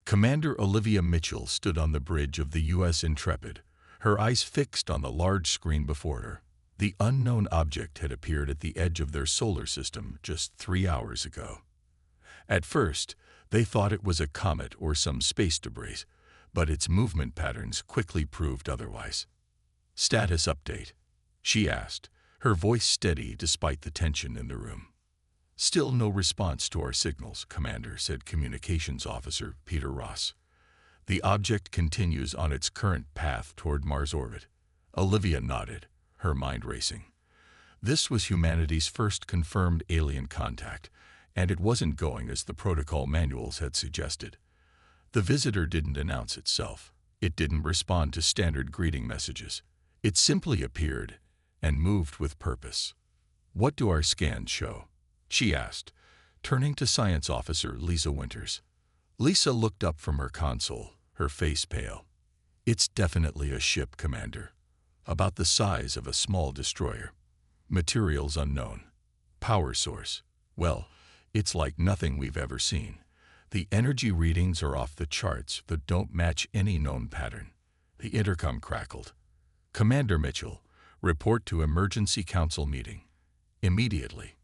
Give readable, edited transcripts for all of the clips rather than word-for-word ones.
Commander Olivia Mitchell stood on the bridge of the U.S. Intrepid, her eyes fixed on the large screen before her. The unknown object had appeared at the edge of their solar system just 3 hours ago. At first, they thought it was a comet or some space debris, but its movement patterns quickly proved otherwise. "Status update?" she asked, her voice steady despite the tension in the room. "Still no response to our signals, Commander," said Communications Officer Peter Ross. "The object continues on its current path toward Mars orbit." Olivia nodded, her mind racing. This was humanity's first confirmed alien contact, and it wasn't going as the protocol manuals had suggested. The visitor didn't announce itself. It didn't respond to standard greeting messages. It simply appeared and moved with purpose. "What do our scans show?" she asked, turning to Science Officer Lisa Winters. Lisa looked up from her console, her face pale. "It's definitely a ship, Commander. About the size of a small destroyer. Materials unknown. Power source. Well, it's like nothing we've ever seen. The energy readings are off the charts that don't match any known pattern." The intercom crackled. "Commander Mitchell, report to Emergency Council meeting. Immediately."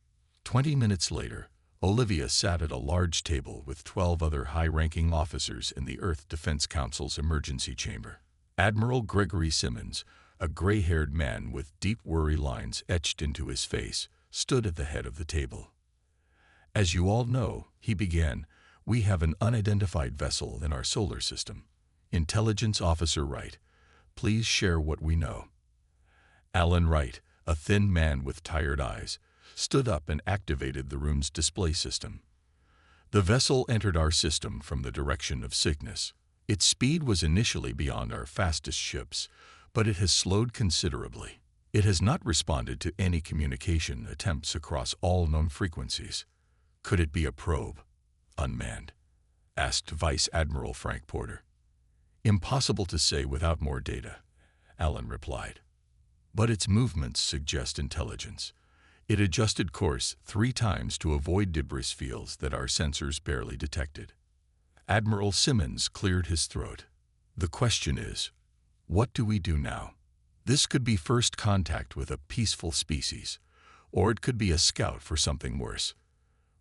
20 minutes later, Olivia sat at a large table with 12 other high-ranking officers in the Earth Defense Council's emergency chamber. Admiral Gregory Simmons, a gray-haired man with deep worry lines etched into his face, stood at the head of the table. "As you all know," he began, "we have an unidentified vessel in our solar system. Intelligence Officer Wright, please share what we know." Alan Wright, a thin man with tired eyes, stood up and activated the room's display system. "The vessel entered our system from the direction of Cygnus. Its speed was initially beyond our fastest ships, but it has slowed considerably. It has not responded to any communication attempts across all known frequencies." "Could it be a probe, unmanned?" asked Vice Admiral Frank Porter. "Impossible to say without more data," Alan replied. "But its movements suggest intelligence. It adjusted course 3 times to avoid debris fields that our sensors barely detected." Admiral Simmons cleared his throat. "The question is, what do we do now? This could be first contact with a peaceful species, or it could be a scout for something worse."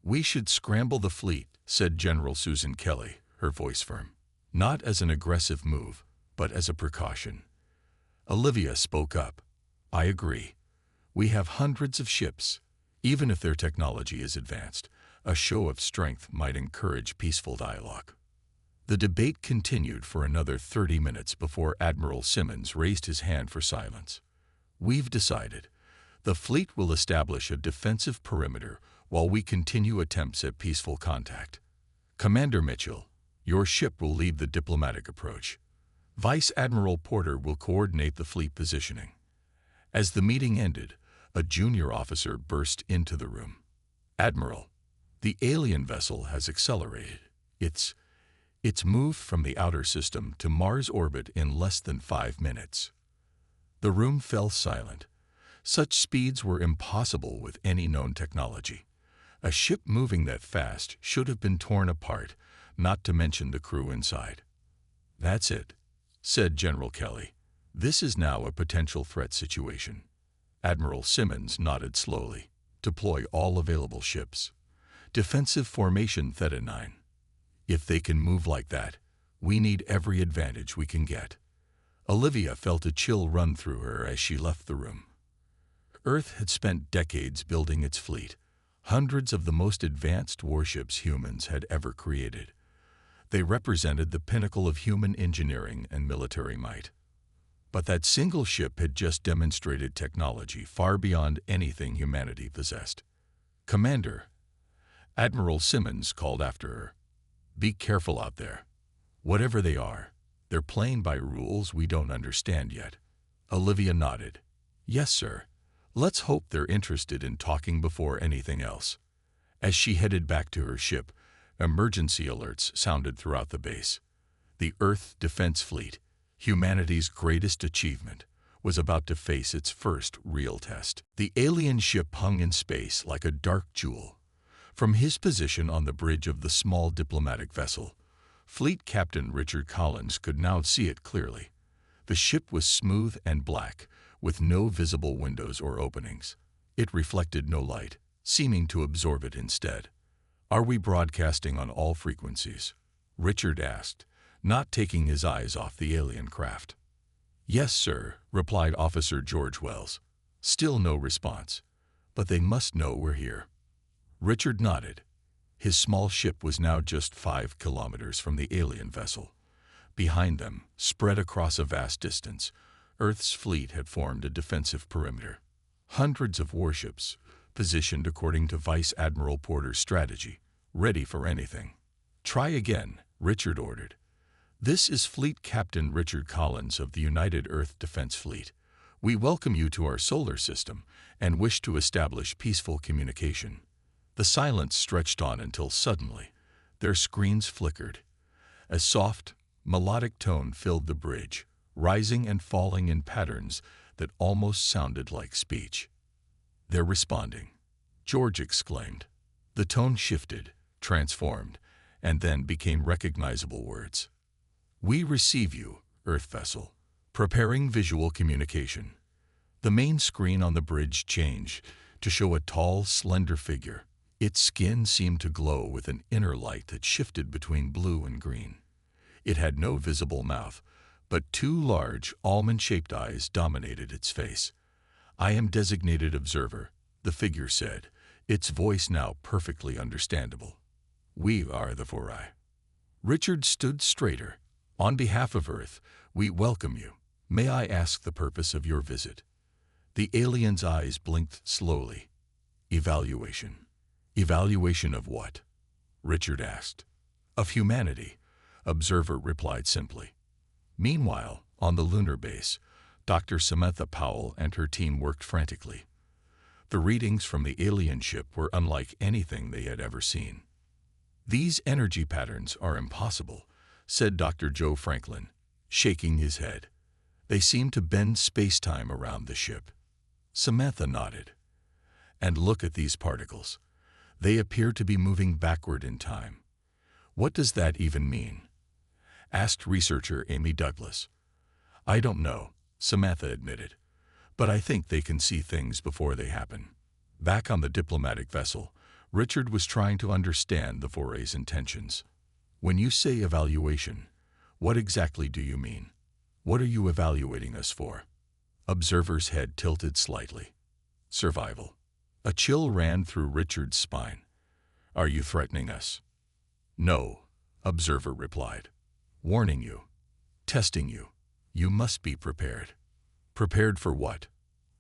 "We should scramble the fleet," said General Susan Kelly, her voice firm. "Not as an aggressive move, but as a precaution." Olivia spoke up. "I agree. We have hundreds of ships. Even if their technology is advanced, a show of strength might encourage peaceful dialogue." The debate continued for another 30 minutes before Admiral Simmons raised his hand for silence. "We've decided. The fleet will establish a defensive perimeter while we continue attempts at peaceful contact. Commander Mitchell, your ship will lead the diplomatic approach. Vice Admiral Porter will coordinate the fleet positioning." As the meeting ended, a junior officer burst into the room. "Admiral, the alien vessel has accelerated. It's moved from the outer system to Mars orbit in less than 5 minutes." The room fell silent. Such speeds were impossible with any known technology. A ship moving that fast should have been torn apart, not to mention the crew inside. "That's it," said General Kelly. "This is now a potential threat situation." Admiral Simmons nodded slowly. "Deploy all available ships. Defensive formation Theta 9. If they can move like that, we need every advantage we can get." Olivia felt a chill run through her as she left the room. Earth had spent decades building its fleet, hundreds of the most advanced warships humans had ever created. They represented the pinnacle of human engineering and military might. But that single ship had just demonstrated technology far beyond anything humanity possessed. "Commander," Admiral Simmons called after her, "be careful out there. Whatever they are, they're playing by rules we don't understand yet." Olivia nodded. "Yes, sir. Let's hope they're interested in talking before anything else." As she headed back to her ship, emergency alerts sounded throughout the base. The Earth Defense Fleet, humanity's greatest achievement, was about to face its first real test. The alien ship hung in space like a dark jewel. From his position on the bridge of the small diplomatic vessel, Fleet Captain Richard Collins could now see it clearly. The ship was smooth and black, with no visible windows or openings. It reflected no light, seeming to absorb it instead. "Are we broadcasting on all frequencies?" Richard asked, not taking his eyes off the alien craft. "Yes, sir," replied Officer George Wells. Still no response. "But they must know we're here." Richard nodded. His small ship was now just 5 kilometers from the alien vessel. Behind them, spread across a vast distance, Earth's fleet had formed a defensive perimeter. Hundreds of warships, positioned according to Vice Admiral Porter's strategy, ready for anything. "Try again," Richard ordered. "This is Fleet Captain Richard Collins of the United Earth Defense Fleet. We welcome you to our solar system and wish to establish peaceful communication." The silence stretched on until suddenly, their screens flickered. A soft, melodic tone filled the bridge, rising and falling in patterns that almost sounded like speech. "They're responding," George exclaimed. The tone shifted, transformed, and then became recognizable words. "We receive you, Earth vessel. Preparing visual communication." The main screen on the bridge changed to show a tall, slender figure. Its skin seemed to glow with an inner light that shifted between blue and green. It had no visible mouth, but 2 large, almond-shaped eyes dominated its face. "I am designated observer," the figure said, its voice now perfectly understandable. "We are the Forai." Richard stood straighter. "On behalf of Earth, we welcome you. May I ask the purpose of your visit?" The alien's eyes blinked slowly. "Evaluation." "Evaluation of what?" Richard asked. "Of humanity," Observer replied simply. Meanwhile, on the lunar base, Dr. Samantha Powell and her team worked frantically. The readings from the alien ship were unlike anything they had ever seen. "These energy patterns are impossible," said Dr. Joe Franklin, shaking his head. "They seem to bend space-time around the ship." Samantha nodded. "And look at these particles. They appear to be moving backward in time." "What does that even mean?" asked researcher Amy Douglas. "I don't know," Samantha admitted, "but I think they can see things before they happen." Back on the diplomatic vessel, Richard was trying to understand the Foray's intentions. "When you say evaluation, what exactly do you mean? What are you evaluating us for?" Observer's head tilted slightly. "Survival." A chill ran through Richard's spine. "Are you threatening us?" "No," Observer replied. "Warning you. Testing you. You must be prepared." "Prepared for what?"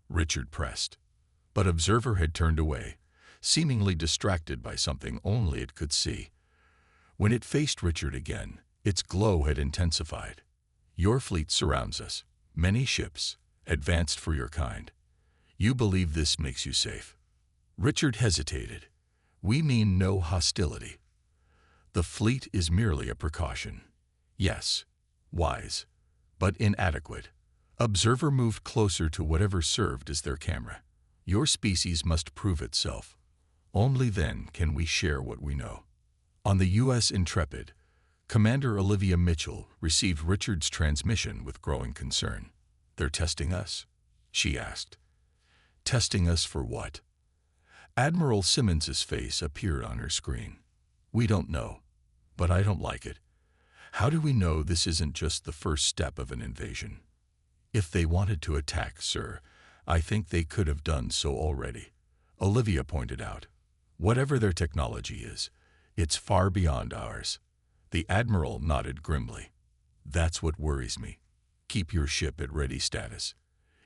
Richard pressed. But Observer had turned away, seemingly distracted by something only it could see. When it faced Richard again, its glow had intensified. "Your fleet surrounds us. Many ships, advanced for your kind. You believe this makes you safe?" Richard hesitated. "We mean no hostility. The fleet is merely a precaution." "Yes, wise, but inadequate." Observer moved closer to whatever served as their camera. "Your species must prove itself. Only then can we share what we know." On the U.S. Intrepid, Commander Olivia Mitchell received Richard's transmission with growing concern. "They're testing us?" she asked. "Testing us for what?" Admiral Simmons's face appeared on her screen. "We don't know, but I don't like it. How do we know this isn't just the first step of an invasion?" "If they wanted to attack, sir, I think they could have done so already," Olivia pointed out. "Whatever their technology is, it's far beyond ours." The Admiral nodded grimly. "That's what worries me. Keep your ship at ready status.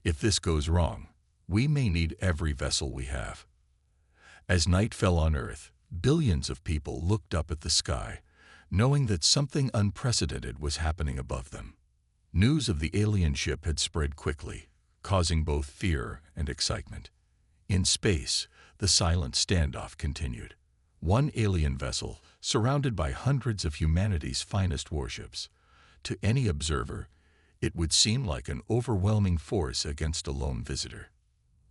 If this goes wrong, we may need every vessel we have." As night fell on Earth, billions of people looked up at the sky, knowing that something unprecedented was happening above them. News of the alien ship had spread quickly, causing both fear and excitement. In space, the silent standoff continued. One alien vessel, surrounded by hundreds of humanity's finest warships. To any observer, it would seem like an overwhelming force against a lone visitor.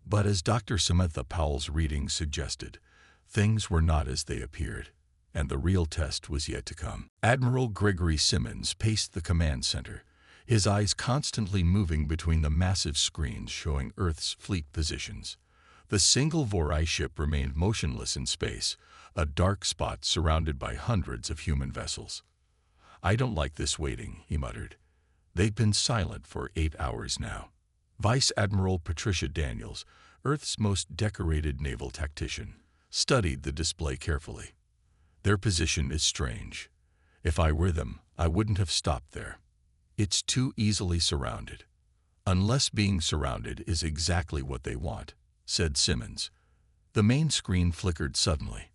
But as Dr. Samantha Powell's readings suggested, things were not as they appeared. and the real test was yet to come. Admiral Gregory Simmons paced the command center, his eyes constantly moving between the massive screens showing Earth's fleet positions. The single Vorai ship remained motionless in space, a dark spot surrounded by hundreds of human vessels. "I don't like this waiting," he muttered. "They've been silent for 8 hours now." Vice Admiral Patricia Daniels, Earth's most decorated naval tactician, studied the display carefully. "Their position is strange. If I were them, I wouldn't have stopped there. It's too easily surrounded." "Unless being surrounded is exactly what they want," said Simmons. The main screen flickered suddenly,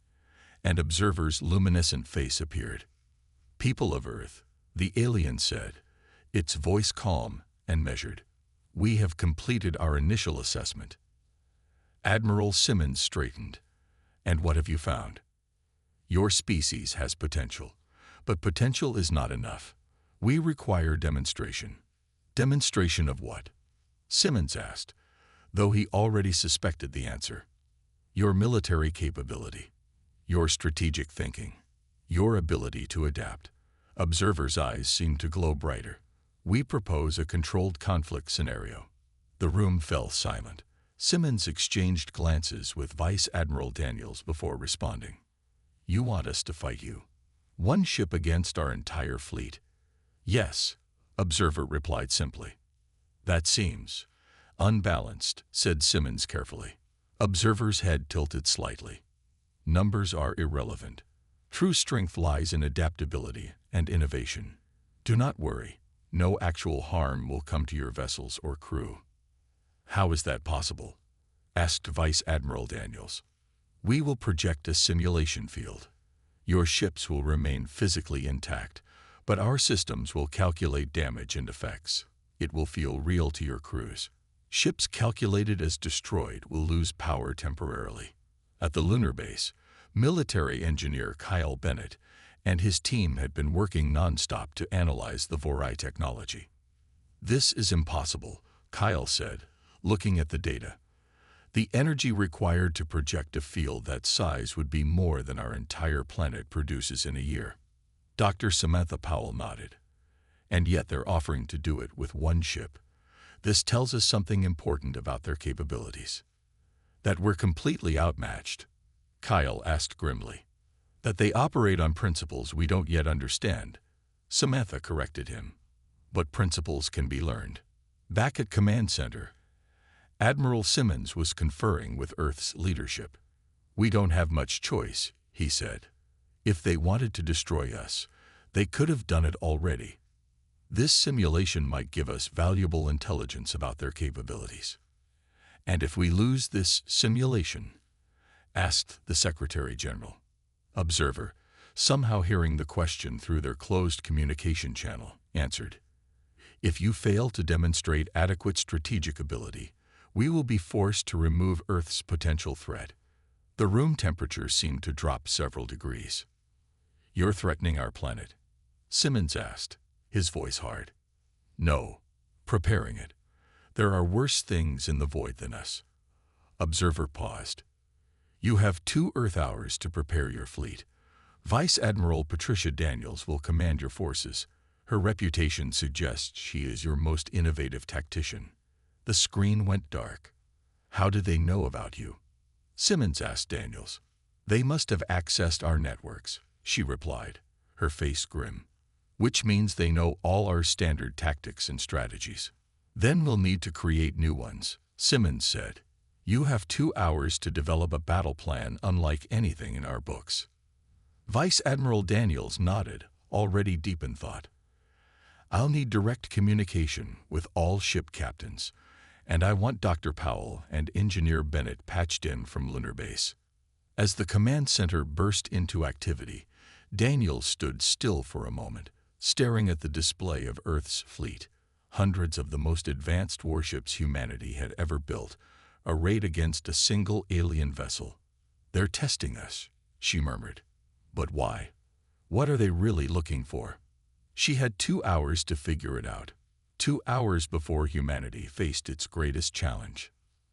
and Observer's luminescent face appeared. "People of Earth," the alien said, its voice calm and measured, "we have completed our initial assessment." Admiral Simmons straightened. "And what have you found?" "Your species has potential, but potential is not enough. We require demonstration." "Demonstration of what?" Simmons asked, though he already suspected the answer. "Your military capability, your strategic thinking, your ability to adapt." Observer's eyes seemed to glow brighter. "We propose a controlled conflict scenario." The room fell silent. Simmons exchanged glances with Vice Admiral Daniels before responding. "You want us to fight you? One ship against our entire fleet?" "Yes," Observer replied simply. "That seems unbalanced," said Simmons carefully. Observer's head tilted slightly. "Numbers are irrelevant. True strength lies in adaptability and innovation. Do not worry. No actual harm will come to your vessels or crew." "How is that possible?" asked Vice Admiral Daniels. "We will project a simulation field. Your ships will remain physically intact, but our systems will calculate damage and effects. It will feel real to your crews. Ships calculated as destroyed will lose power temporarily." At the lunar base, military engineer Kyle Bennett and his team had been working nonstop to analyze the Vorai technology. "This is impossible," Kyle said, looking at the data. "The energy required to project a field that size would be more than our entire planet produces in a year." Dr. Samantha Powell nodded. "And yet they're offering to do it with one ship. This tells us something important about their capabilities." "That we're completely outmatched?" Kyle asked grimly. "That they operate on principles we don't yet understand," Samantha corrected him. "But principles can be learned." Back at Command Center, Admiral Simmons was conferring with Earth's leadership. "We don't have much choice," he said. "If they wanted to destroy us, they could have done it already. This simulation might give us valuable intelligence about their capabilities." "And if we lose this simulation?" asked the Secretary General. Observer, somehow hearing the question through their closed communication channel, answered, "If you fail to demonstrate adequate strategic ability, we will be forced to remove Earth's potential threat." The room temperature seemed to drop several degrees. "You're threatening our planet?" Simmons asked, his voice hard. "No, preparing it. There are worse things in the void than us." Observer paused. "You have 2 Earth hours to prepare your fleet. Vice Admiral Patricia Daniels will command your forces. Her reputation suggests she is your most innovative tactician." The screen went dark. "How did they know about you?" Simmons asked Daniels. "They must have accessed our networks," she replied, her face grim. "Which means they know all our standard tactics and strategies." "Then we'll need to create new ones," Simmons said. "You have 2 hours to develop a battle plan unlike anything in our books." Vice Admiral Daniels nodded, already deep in thought. "I'll need direct communication with all ship captains, and I want Dr. Powell and Engineer Bennett patched in from Lunar Base." As the command center burst into activity, Daniels stood still for a moment, staring at the display of Earth's fleet, hundreds of the most advanced warships humanity had ever built, arrayed against a single alien vessel. "They're testing us," she murmured. "But why? What are they really looking for?" She had 2 hours to figure it out. 2 hours before humanity faced its greatest challenge.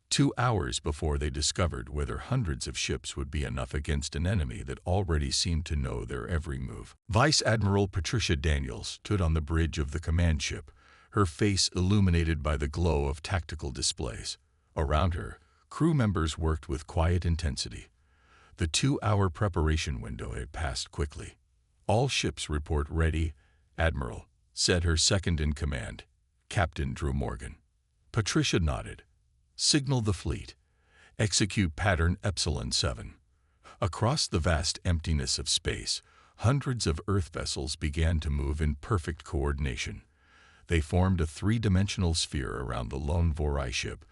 2 hours before they discovered whether hundreds of ships would be enough against an enemy that already seemed to know their every move. Vice Admiral Patricia Daniels stood on the bridge of the command ship, her face illuminated by the glow of tactical displays. Around her, crew members worked with quiet intensity. The 2-hour preparation window had passed quickly. "All ships report ready, Admiral," said her second-in-command, Captain Drew Morgan. Patricia nodded. "Signal the fleet. Execute pattern Epsilon 7. Across the vast emptiness of space, hundreds of Earth vessels began to move in perfect coordination. They formed a three-dimensional sphere around the lone Vorai ship,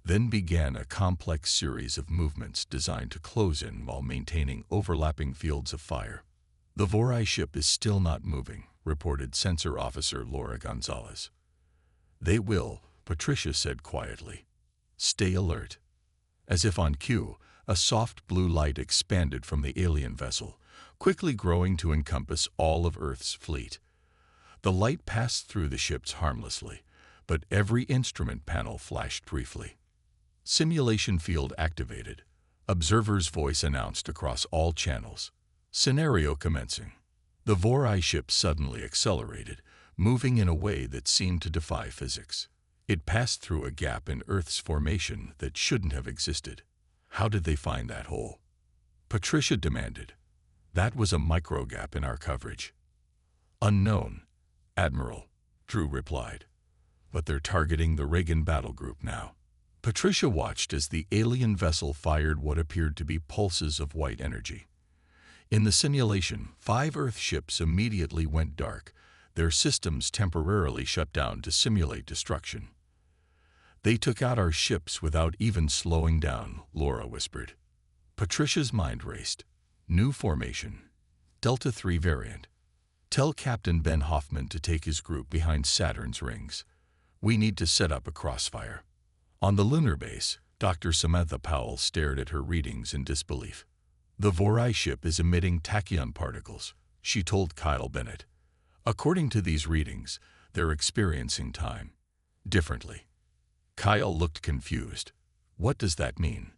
then began a complex series of movements designed to close in while maintaining overlapping fields of fire. "The Vorai ship is still not moving," reported Sensor Officer Laura Gonzalez. "They will," Patricia said quietly. "Stay alert." As if on cue, a soft blue light expanded from the alien vessel, quickly growing to encompass all of Earth's fleet. The light passed through the ships harmlessly, but every instrument panel flashed briefly. "Simulation field activated," Observer's voice announced across all channels. "Scenario commencing." The Vorai ship suddenly accelerated, moving in a way that seemed to defy physics. It passed through a gap in Earth's formation that shouldn't have existed. "How did they find that hole?" Patricia demanded. "That was a microgap in our coverage." "Unknown, Admiral," Drew replied. "But they're targeting the Reagan battle group now." Patricia watched as the alien vessel fired what appeared to be pulses of white energy. In the simulation, 5 Earth ships immediately went dark, their systems temporarily shut down to simulate destruction. "They took out our ships without even slowing down," Laura whispered. Patricia's mind raced. "New formation. Delta 3 variant. Tell Captain Ben Hoffman to take his group behind Saturn's rings. We need to set up a crossfire." On the lunar base, Dr. Samantha Powell stared at her readings in disbelief. "The Vorai ship is emitting tachyon particles," she told Kyle Bennett. "According to these readings, they're experiencing time differently." Kyle looked confused. "What does that mean?"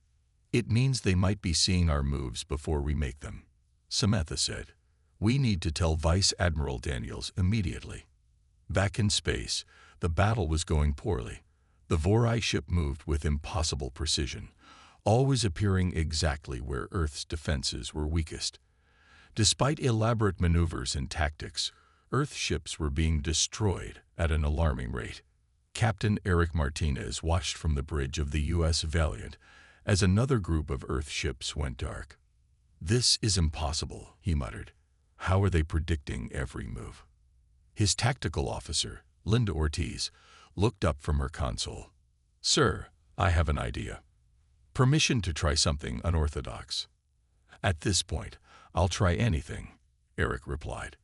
"It means they might be seeing our moves before we make them," Samantha said. "We need to tell Vice Admiral Daniels immediately." Back in space, the battle was going poorly. The Vorai ship moved with impossible precision, always appearing exactly where Earth's defenses were weakest. Despite elaborate maneuvers and tactics, Earth ships were being destroyed at an alarming rate. Captain Eric Martinez watched from the bridge of the U.S. Valiant as another group of Earth ships went dark. "This is impossible," he muttered. "How are they predicting every move?" His tactical officer, Linda Ortiz, looked up from her console. "Sir, I have an idea. Permission to try something unorthodox." "At this point, I'll try anything," Eric replied.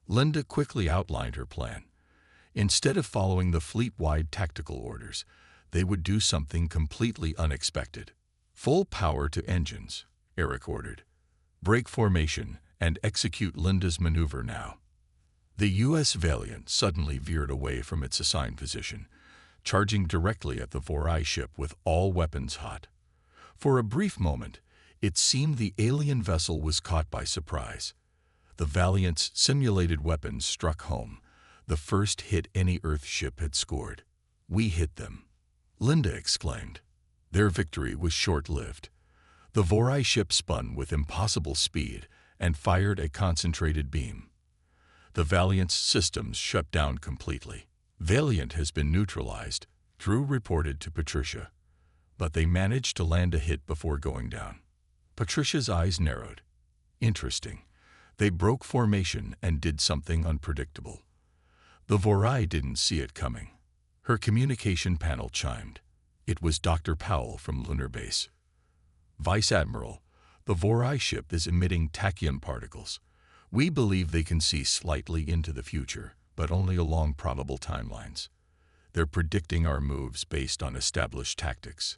Linda quickly outlined her plan. Instead of following the fleet-wide tactical orders, they would do something completely unexpected. "Full power to engines," Eric ordered. "Break formation and execute Linda's maneuver now." The U.S. Valiant suddenly veered away from its assigned position, charging directly at the Vorai ship with all weapons hot. For a brief moment, it seemed the alien vessel was caught by surprise. The Valiant's simulated weapons struck home, the first hit any Earth ship had scored. "We hit them," Linda exclaimed. Their victory was short-lived. The Vorai ship spun with impossible speed and fired a concentrated beam. The Valiant's systems shut down completely. "Valiant has been neutralized," Drew reported to Patricia. "But they managed to land a hit before going down." Patricia's eyes narrowed. "Interesting. They broke formation and did something unpredictable." The Vorai didn't see it coming. Her communication panel chimed. It was Dr. Powell from Lunar Base. "Vice Admiral, the Vorai ship is emitting tachyon particles. We believe they can see slightly into the future, but only along probable timelines. They're predicting our moves based on established tactics."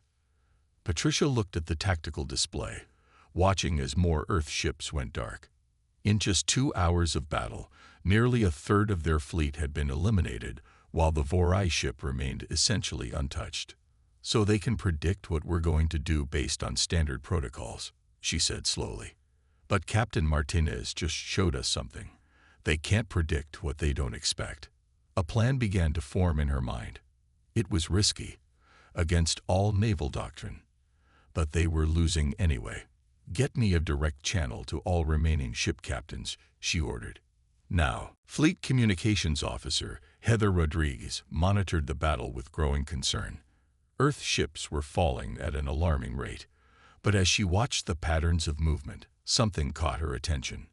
Patricia looked at the tactical display, watching as more Earth ships went dark. In just 2 hours of battle, nearly a third of their fleet had been eliminated, while the Vorai ship remained essentially untouched. So they can predict what we're going to do based on standard protocols, she said slowly. But Captain Martinez just showed us something. They can't predict what they don't expect. A plan began to form in her mind. It was risky, against all naval doctrine. But they were losing anyway. Get me a direct channel to all remaining ship captains, she ordered. Now, Fleet Communications Officer Heather Rodriguez monitored the battle with growing concern. Earth ships were falling at an alarming rate, but as she watched the patterns of movement, something caught her attention.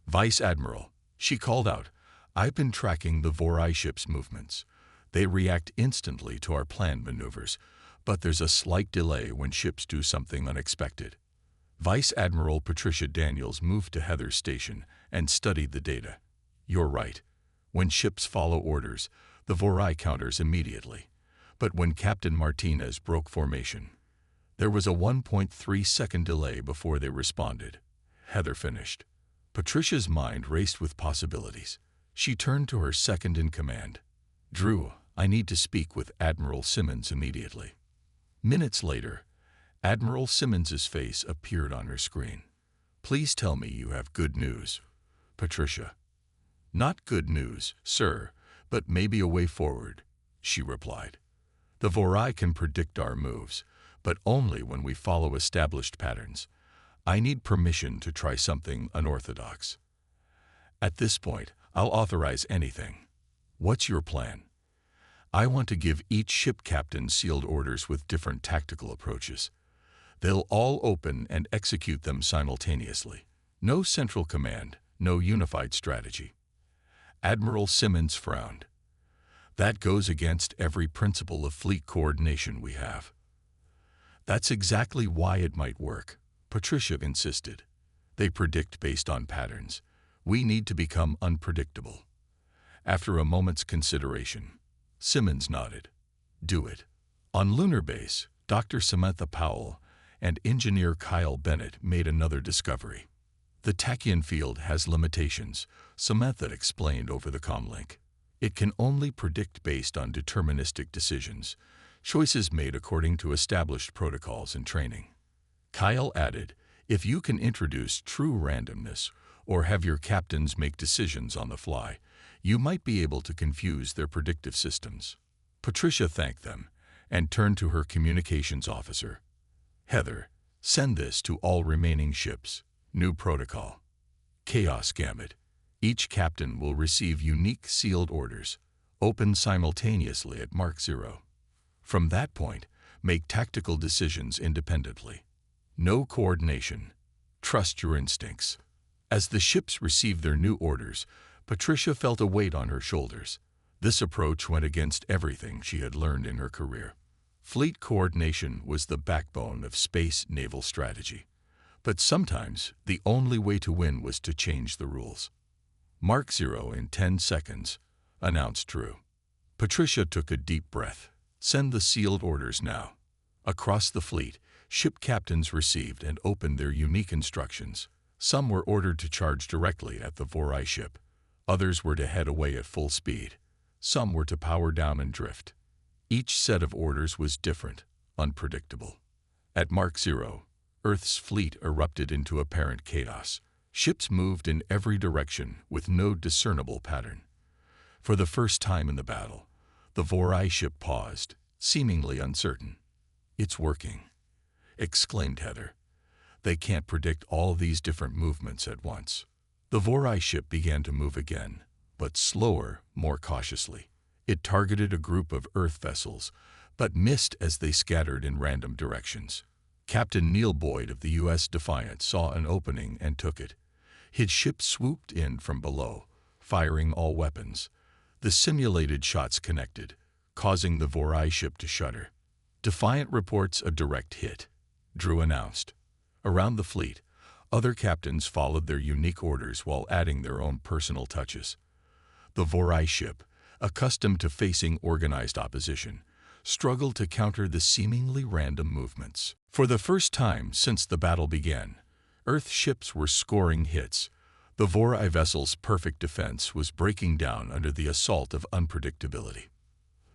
Vice Admiral, she called out, I've been tracking the Vorai ships' movements. They react instantly to our planned maneuvers, but there's a slight delay when ships do something unexpected. Vice Admiral Patricia Daniels moved to Heather's station and studied the data. You're right. When ships follow orders, the Vorai counters immediately. But when Captain Martinez broke formation, there was a 1.3-second delay before they responded. Heather finished. Patricia's mind raced with possibilities. She turned to her second-in-command. Drew, I need to speak with Admiral Simmons immediately. Minutes later, Admiral Simmons's face appeared on her screen. Please tell me you have good news, Patricia. Not good news, sir, but maybe a way forward, she replied. The Vorai can predict our moves, but only when we follow established patterns. I need permission to try something unorthodox. At this point, I'll authorize anything. What's your plan? I want to give each ship captain sealed orders with different tactical approaches. They'll all open and execute them simultaneously. No central command, no unified strategy. Admiral Simmons frowned. That goes against every principle of fleet coordination we have. That's exactly why it might work, Patricia insisted. They predict based on patterns. We need to become unpredictable. After a moment's consideration, Simmons nodded. Do it. On Lunar Base, Dr. Samantha Powell and engineer Kyle Bennett made another discovery. The tachyon field has limitations, Samantha explained over the comlink. It can only predict based on deterministic decisions, choices made according to established protocols and training. Kyle added, if you can introduce true randomness or have your captains make decisions on the fly, you might be able to confuse their predictive systems. Patricia thanked them and turned to her communications officer. Heather, send this to all remaining ships. New protocol. Chaos Gamut. Each captain will receive unique sealed orders, open simultaneously at Mark 0. From that point, make tactical decisions independently. No coordination. Trust your instincts. As the ships received their new orders, Patricia felt a weight on her shoulders. This approach went against everything she had learned in her career. Fleet coordination was the backbone of space naval strategy. But sometimes, the only way to win was to change the rules. Mark 0 in 10 seconds, announced Drew. Patricia took a deep breath. Send the sealed orders now. Across the fleet, ship captains received and opened their unique instructions. Some were ordered to charge directly at the Vorai ship. Others were to head away at full speed. Some were to power down and drift. Each set of orders was different, unpredictable. At Mark 0, Earth's fleet erupted into apparent chaos. Ships moved in every direction with no discernible pattern. For the first time in the battle, the Vorai ship paused, seemingly uncertain. It's working, exclaimed Heather. They can't predict all these different movements at once. The Vorai ship began to move again, but slower, more cautiously. It targeted a group of Earth vessels, but missed as they scattered in random directions. Captain Neil Boyd of the U.S. Defiant saw an opening and took it. His ship swooped in from below, firing all weapons. The simulated shots connected, causing the Vorai ship to shudder. Defiant reports a direct hit, Drew announced. Around the fleet, other captains followed their unique orders while adding their own personal touches. The Vorai ship, accustomed to facing organized opposition, struggled to counter the seemingly random movements. For the first time since the battle began, Earth ships were scoring hits. The Vorai vessel's perfect defense was breaking down under the assault of unpredictability.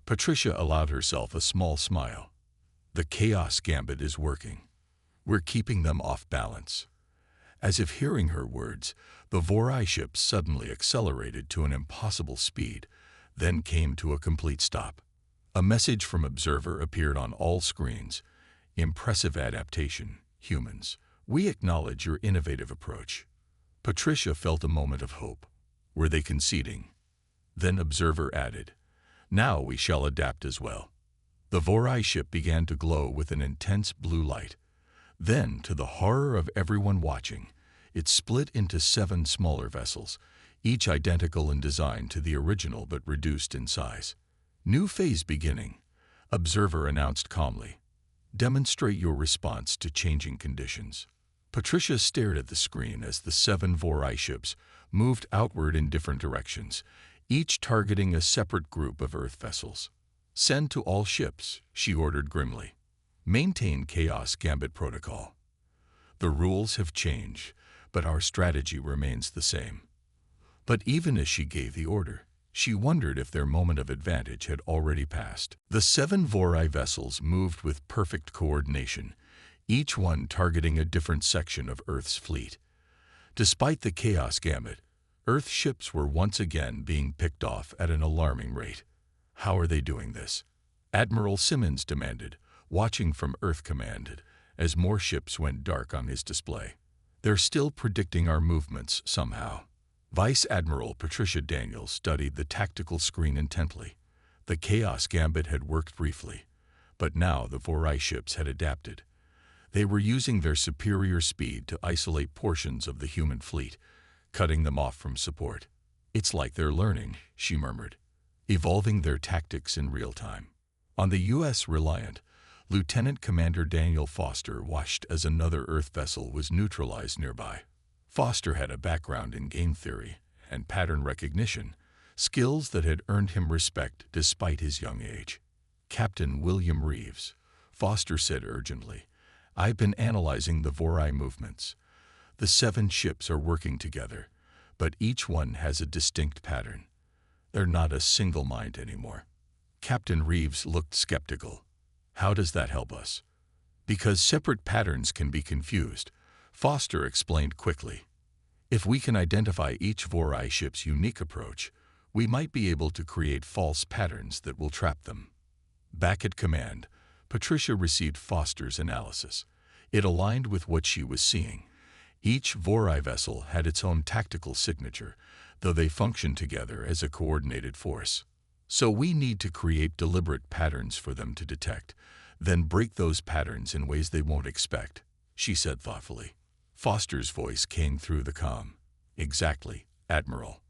Patricia allowed herself a small smile. The Chaos Gambit is working. We're keeping them off balance." As if hearing her words, the Vorai ships suddenly accelerated to an impossible speed, then came to a complete stop. A message from Observer appeared on all screens. "Impressive adaptation, humans. We acknowledge your innovative approach." Patricia felt a moment of hope. Were they conceding? Then Observer added, "Now we shall adapt as well." The Vorai ship began to glow with an intense blue light. Then, to the horror of everyone watching, it split into 7 smaller vessels, each identical in design to the original but reduced in size. "New phase beginning," Observer announced calmly. "Demonstrate your response to changing conditions." Patricia stared at the screen as the 7 Vorai ships moved outward in different directions, each targeting a separate group of Earth vessels. "Send to all ships," she ordered grimly. "Maintain Chaos Gambit protocol." The rules have changed, but our strategy remains the same. But even as she gave the order, she wondered if their moment of advantage had already passed. The 7 Vorai vessels moved with perfect coordination, each one targeting a different section of Earth's fleet. Despite the Chaos Gambit, Earth ships were once again being picked off at an alarming rate. "How are they doing this?" Admiral Simmons demanded, watching from Earth Command as more ships went dark on his display. "They're still predicting our movements somehow." Vice Admiral Patricia Daniels studied the tactical screen intently. The Chaos Gambit had worked briefly, but now the Vorai ships had adapted. They were using their superior speed to isolate portions of the human fleet, cutting them off from support. "It's like they're learning," she murmured, "evolving their tactics in real time." On the U.S. Reliant, Lieutenant Commander Daniel Foster watched as another Earth vessel was neutralized nearby. Foster had a background in game theory and pattern recognition, skills that had earned him respect despite his young age. "Captain William Reeves," Foster said urgently, "I've been analyzing the Vorai movements. The 7 ships are working together, but each one has a distinct pattern. They're not a single mind anymore." Captain Reeves looked skeptical. "How does that help us?" "Because separate patterns can be confused," Foster explained quickly. "If we can identify each Vorai ship's unique approach, we might be able to create false patterns that will trap them." Back at command, Patricia received Foster's analysis. It aligned with what she was seeing. Each Vorai vessel had its own tactical signature, though they functioned together as a coordinated force. "So we need to create deliberate patterns for them to detect, then break those patterns in ways they won't expect," she said thoughtfully. Foster's voice came through the comm. "Exactly, Admiral.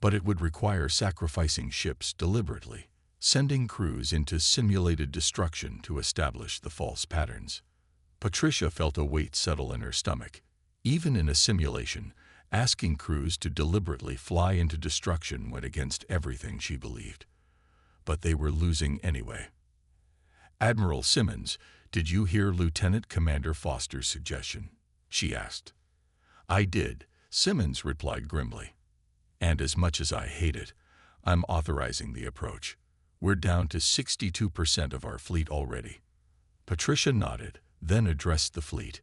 But it would require sacrificing ships deliberately, sending crews into simulated destruction to establish the false patterns." Patricia felt a weight settle in her stomach. Even in a simulation, asking crews to deliberately fly into destruction went against everything she believed. But they were losing anyway. "Admiral Simmons, did you hear Lieutenant Commander Foster's suggestion?" she asked. "I did," Simmons replied grimly. "And as much as I hate it, I'm authorizing the approach. We're down to 62% of our fleet already." Patricia nodded, then addressed the fleet.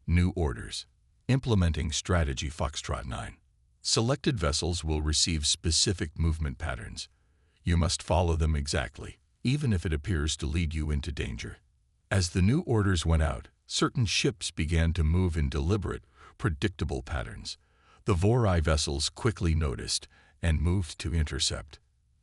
"New orders. Implementing Strategy Foxtrot 9. Selected vessels will receive specific movement patterns. You must follow them exactly, even if it appears to lead you into danger." As the new orders went out, certain ships began to move in deliberate, predictable patterns. The Vorai vessels quickly noticed and moved to intercept.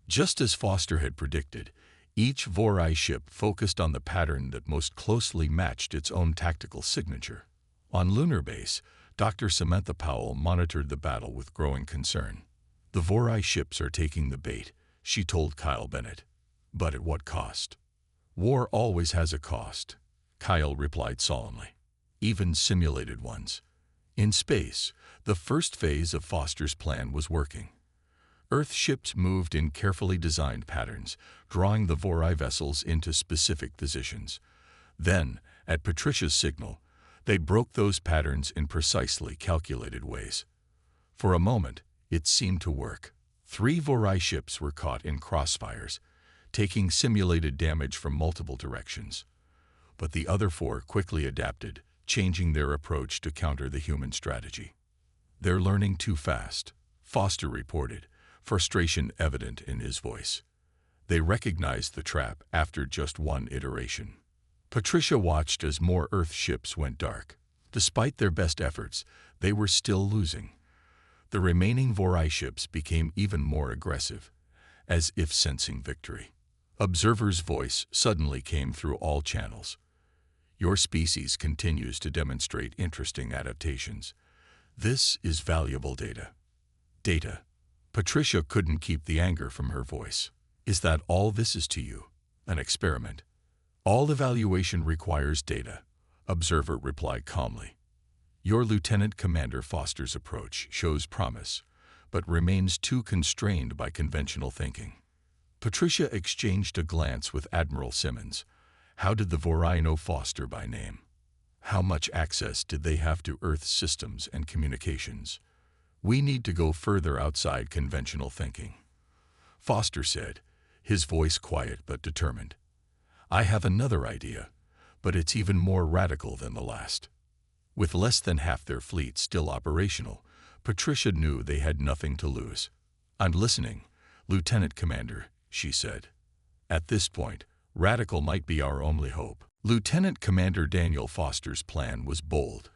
Just as Foster had predicted, each Vorai ship focused on the pattern that most closely matched its own tactical signature. On Lunar Base, Dr. Samantha Powell monitored the battle with growing concern. "The Vorai ships are taking the bait," she told Kyle Bennett. "But at what cost?" "War always has a cost," Kyle replied solemnly. "Even simulated ones." In space, the first phase of Foster's plan was working. Earth ships moved in carefully designed patterns, drawing the Vorai vessels into specific positions. Then, at Patricia's signal, they broke those patterns in precisely calculated ways. For a moment, it seemed to work. 3 Vorai ships were caught in crossfires, taking simulated damage from multiple directions. but the other four quickly adapted, changing their approach to counter the human strategy. "They're learning too fast," Foster reported, frustration evident in his voice. They recognized the trap after just one iteration. Patricia watched as more Earth ships went dark. Despite their best efforts, they were still losing. The remaining Vorai ships became even more aggressive, as if sensing victory. Observer's voice suddenly came through all channels. "Your species continues to demonstrate interesting adaptations. This is valuable data." Data. Patricia couldn't keep the anger from her voice. "Is that all this is to you? An experiment?" "All evaluation requires data," Observer replied calmly. "Your Lieutenant Commander Foster's approach shows promise, but remains too constrained by conventional thinking." Patricia exchanged a glance with Admiral Simmons. How did the Vorai know Foster by name? How much access did they have to Earth's systems and communications? "We need to go further outside conventional thinking," Foster said, his voice quiet but determined. "I have another idea, but it's even more radical than the last." With less than half their fleet still operational, Patricia knew they had nothing to lose. "I'm listening, Lieutenant Commander," she said. At this point, radical might be our only hope. Lieutenant Commander Daniel Foster's plan was bold,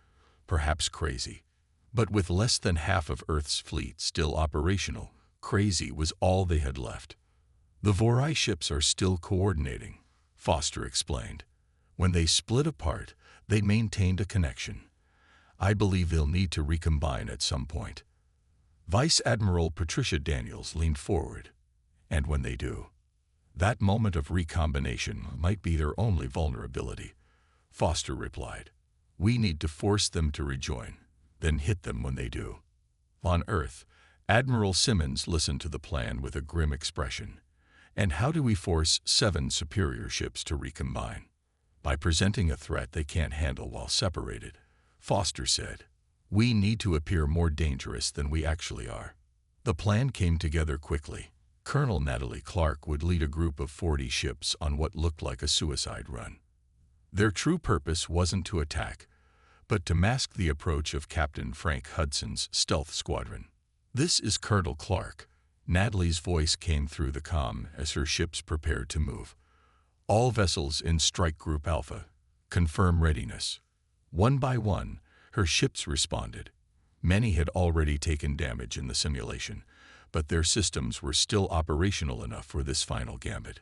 perhaps crazy. But with less than half of Earth's fleet still operational, crazy was all they had left. "The Vorai ships are still coordinating," Foster explained. "When they split apart, they maintained a connection. I believe they'll need to recombine at some point." Vice Admiral Patricia Daniels leaned forward. "And when they do, that moment of recombination might be their only vulnerability," Foster replied. "We need to force them to rejoin, then hit them when they do." On Earth, Admiral Simmons listened to the plan with a grim expression. "And how do we force 7 superior ships to recombine?" "By presenting a threat they can't handle while separated," Foster said. "We need to appear more dangerous than we actually are." The plan came together quickly. Colonel Natalie Clark would lead a group of 40 ships on what looked like a suicide run. Their true purpose wasn't to attack, but to mask the approach of Captain Frank Hudson's stealth squadron. "This is Colonel Clark." Natalie's voice came through the comm as her ships prepared to move. "All vessels in Strike Group Alpha, confirm readiness." One by one, her ships responded. Many had already taken damage in the simulation, but their systems were still operational enough for this final gambit.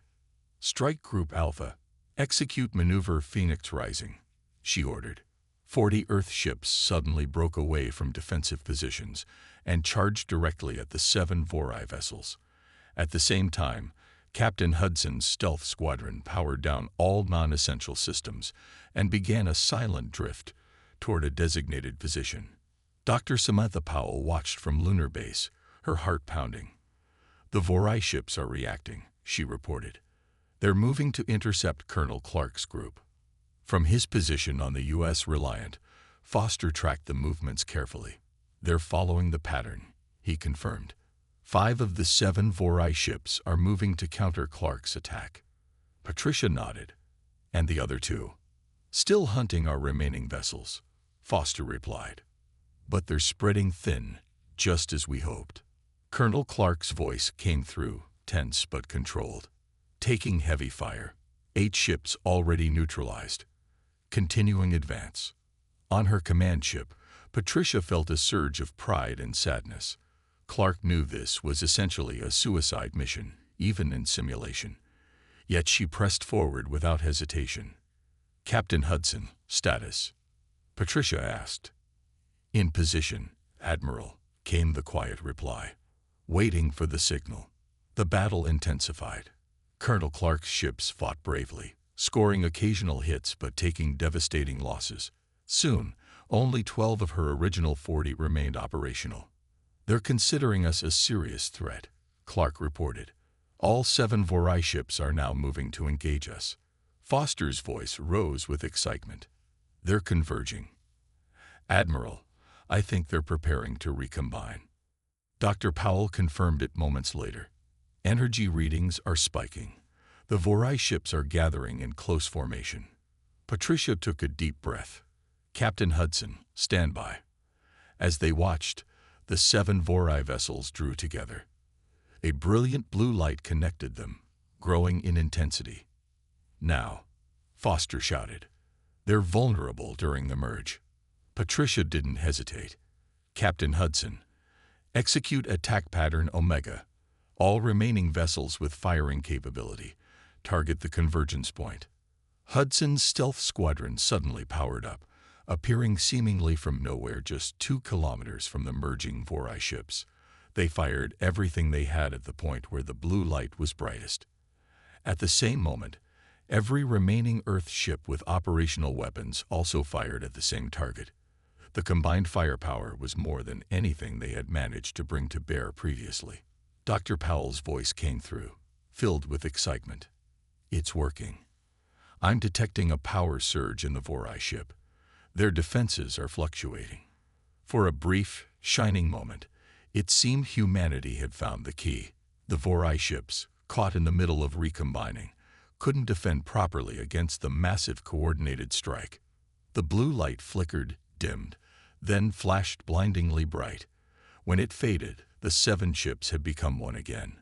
"Strike Group Alpha, execute maneuver Phoenix Rising," she ordered. 40 Earth ships suddenly broke away from defensive positions and charged directly at the 7 Vorai vessels. At the same time, Captain Hudson's stealth squadron powered down all non-essential systems and began a silent drift toward a designated position. Dr. Samantha Powell watched from lunar base, her heart pounding. "The Vorai ships are reacting," she reported. "They're moving to intercept Colonel Clark's group." From his position on the U.S. Reliant, Foster tracked the movements carefully. "They're following the pattern," he confirmed. 5 of the 7 Vorai ships are moving to counter Clark's attack." Patricia nodded. "And the other 2? "Still hunting our remaining vessels," Foster replied. "But they're spreading thin, just as we hoped." Colonel Clark's voice came through, tense but controlled. "Taking heavy fire. 8 ships already neutralized. Continuing advance." On her command ship, Patricia felt a surge of pride and sadness. Clark knew this was essentially a suicide mission, even in simulation. Yet she pressed forward without hesitation. "Captain Hudson, status?" Patricia asked. "In position, Admiral," came the quiet reply. "Waiting for the signal." The battle intensified. Colonel Clark's ships fought bravely, scoring occasional hits but taking devastating losses. Soon, only 12 of her original 40 remained operational. "They're considering us a serious threat," Clark reported. "All 7 Vorai ships are now moving to engage us." Foster's voice rose with excitement. "They're converging. Admiral, I think they're preparing to recombine." Dr. Powell confirmed it moments later. "Energy readings are spiking. The Vorai ships are gathering in close formation." Patricia took a deep breath. Captain Hudson, stand by. As they watched, the 7 Vori vessels drew together. A brilliant blue light connected them, growing in intensity. Now, Foster shouted. They're vulnerable during the merge. Patricia didn't hesitate. Captain Hudson, execute attack pattern Omega. All remaining vessels with firing capability, target the convergence point. Hudson's stealth squadron suddenly powered up, appearing seemingly from nowhere just 2 kilometers from the merging Vori ships. They fired everything they had at the point where the blue light was brightest. At the same moment, every remaining Earth ship with operational weapons also fired at the same target. The combined firepower was more than anything they had managed to bring to bear previously. Dr. Powell's voice came through, filled with excitement. It's working. I'm detecting a power surge in the Vori ship. Their defenses are fluctuating. For a brief, shining moment, it seemed humanity had found the key. The Vori ships, caught in the middle of recombining, couldn't defend properly against the massive coordinated strike. The blue light flickered, dimmed, then flashed blindingly bright. When it faded, the 7 ships had become one again.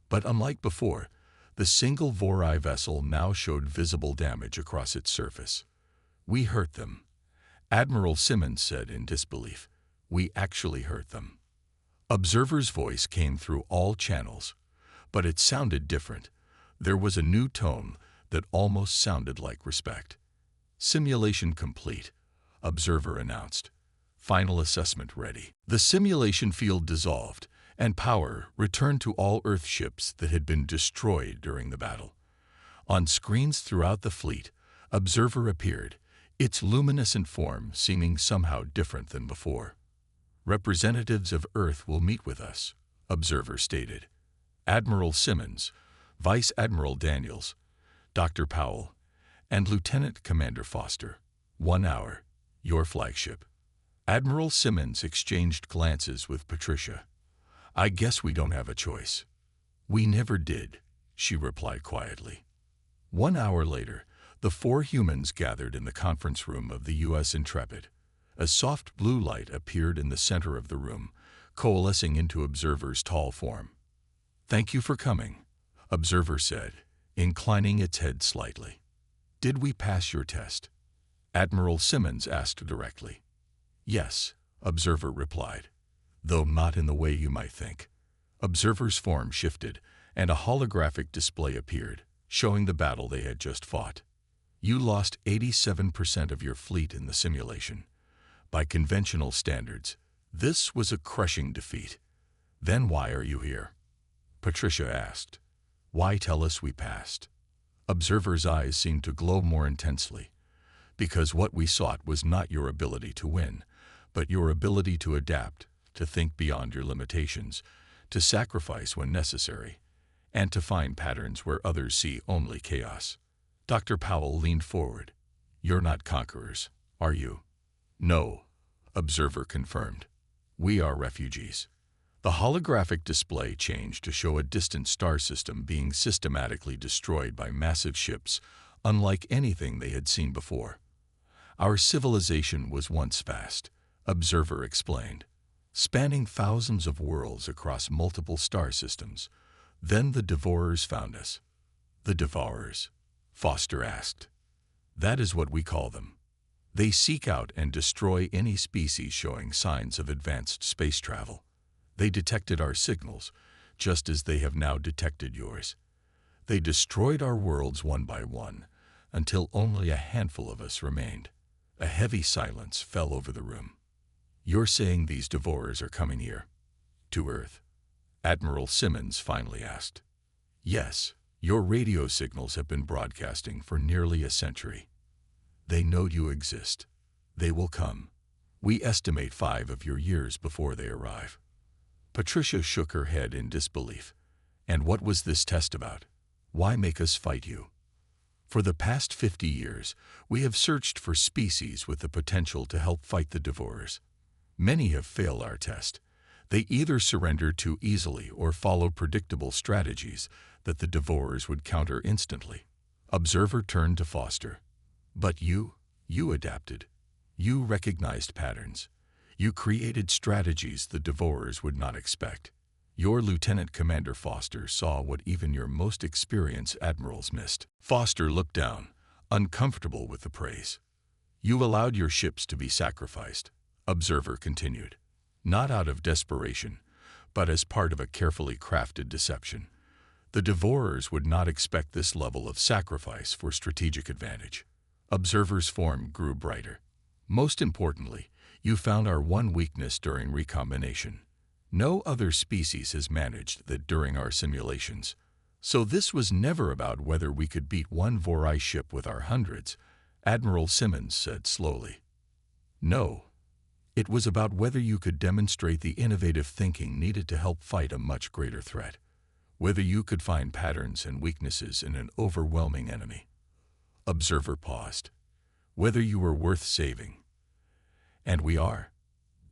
But unlike before, the single Vori vessel now showed visible damage across its surface. We hurt them, Admiral Simmons said in disbelief. We actually hurt them. Observer's voice came through all channels, but it sounded different. There was a new tone that almost sounded like respect. Simulation complete, Observer announced. Final assessment ready. The simulation field dissolved, and power returned to all Earth ships that had been destroyed during the battle. On screens throughout the fleet, Observer appeared, its luminescent form seeming somehow different than before. Representatives of Earth will meet with us, Observer stated. Admiral Simmons, Vice Admiral Daniels, Dr. Powell, and Lieutenant Commander Foster. 1 hour, your flagship. Admiral Simmons exchanged glances with Patricia. I guess we don't have a choice. We never did, she replied quietly. 1 hour later, the 4 humans gathered in the conference room of the U.S. Intrepid. A soft blue light appeared in the center of the room, coalescing into Observer's tall form. Thank you for coming, Observer said, inclining its head slightly. Did we pass your test? Admiral Simmons asked directly. Yes, Observer replied, though not in the way you might think. Observer's form shifted, and a holographic display appeared, showing the battle they had just fought. You lost 87% of your fleet in the simulation. By conventional standards, this was a crushing defeat. Then why are you here? Patricia asked. Why tell us we passed? Observer's eyes seemed to glow more intensely. Because what we sought was not your ability to win, but your ability to adapt, to think beyond your limitations, to sacrifice when necessary, and to find patterns where others see only chaos. Dr. Powell leaned forward. You're not conquerors, are you? No, Observer confirmed. We are refugees. The holographic display changed to show a distant star system being systematically destroyed by massive ships, unlike anything they had seen before. Our civilization was once vast, Observer explained, spanning thousands of worlds across multiple star systems. Then the Devourers found us. The Devourers? Foster asked. That is what we call them. They seek out and destroy any species showing signs of advanced space travel. They detected our signals, just as they have now detected yours. They destroyed our worlds one by one, until only a handful of us remained. A heavy silence fell over the room. You're saying these Devourers are coming here? To Earth? Admiral Simmons finally asked. Yes, your radio signals have been broadcasting for nearly a century. They know you exist. They will come. We estimate 5 of your years before they arrive. Patricia shook her head in disbelief. And what was this test about? Why make us fight you? For the past 50 years, we have searched for species with the potential to help fight the Devourers. Many have failed our test. They either surrender too easily or follow predictable strategies that the Devourers would counter instantly. Observer turned to Foster. But you adapted. You recognized patterns. You created strategies the Devourers would not expect. Your Lieutenant Commander Foster saw what even your most experienced admirals missed. Foster looked down, uncomfortable with the praise. You allowed your ships to be sacrificed, Observer continued, not out of desperation, but as part of a carefully crafted deception. The Devourers would not expect this level of sacrifice for strategic advantage. Observer's form grew brighter. Most importantly, you found our one weakness during recombination. No other species has managed that during our simulations. So this was never about whether we could beat one Vorai ship with our hundreds, Admiral Simmons said slowly. No. It was about whether you could demonstrate the innovative thinking needed to help fight a much greater threat. Whether you could find patterns and weaknesses in an overwhelming enemy. Observer paused. Whether you were worth saving. And we are?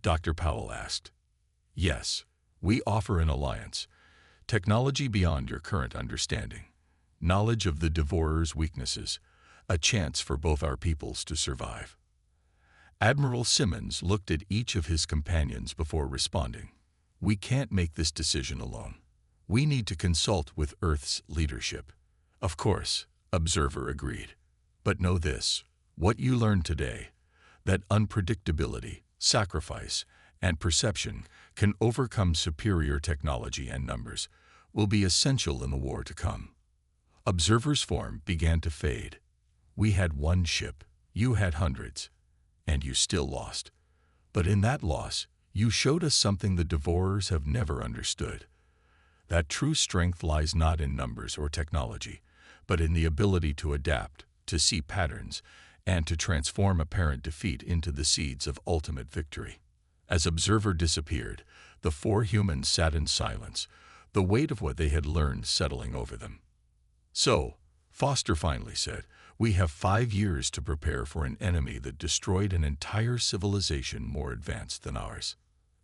Dr. Powell asked. Yes, we offer an alliance. Technology beyond your current understanding. Knowledge of the Devourer's weaknesses. A chance for both our peoples to survive. Admiral Simmons looked at each of his companions before responding. We can't make this decision alone. We need to consult with Earth's leadership. Of course, Observer agreed. But know this, what you learned today, that unpredictability, sacrifice, and perception can overcome superior technology and numbers, will be essential in the war to come. Observer's form began to fade. We had one ship, you had hundreds, and you still lost. But in that loss, you showed us something the Devourers have never understood. That true strength lies not in numbers or technology, but in the ability to adapt, to see patterns, and to transform apparent defeat into the seeds of ultimate victory. As Observer disappeared, the four humans sat in silence, the weight of what they had learned settling over them. So, Foster finally said, we have 5 years to prepare for an enemy that destroyed an entire civilization more advanced than ours.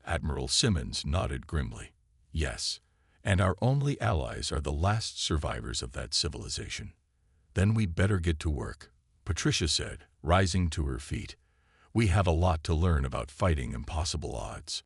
Admiral Simmons nodded grimly. Yes, and our only allies are the last survivors of that civilization. Then we'd better get to work, Patricia said, rising to her feet. We have a lot to learn about fighting impossible odds.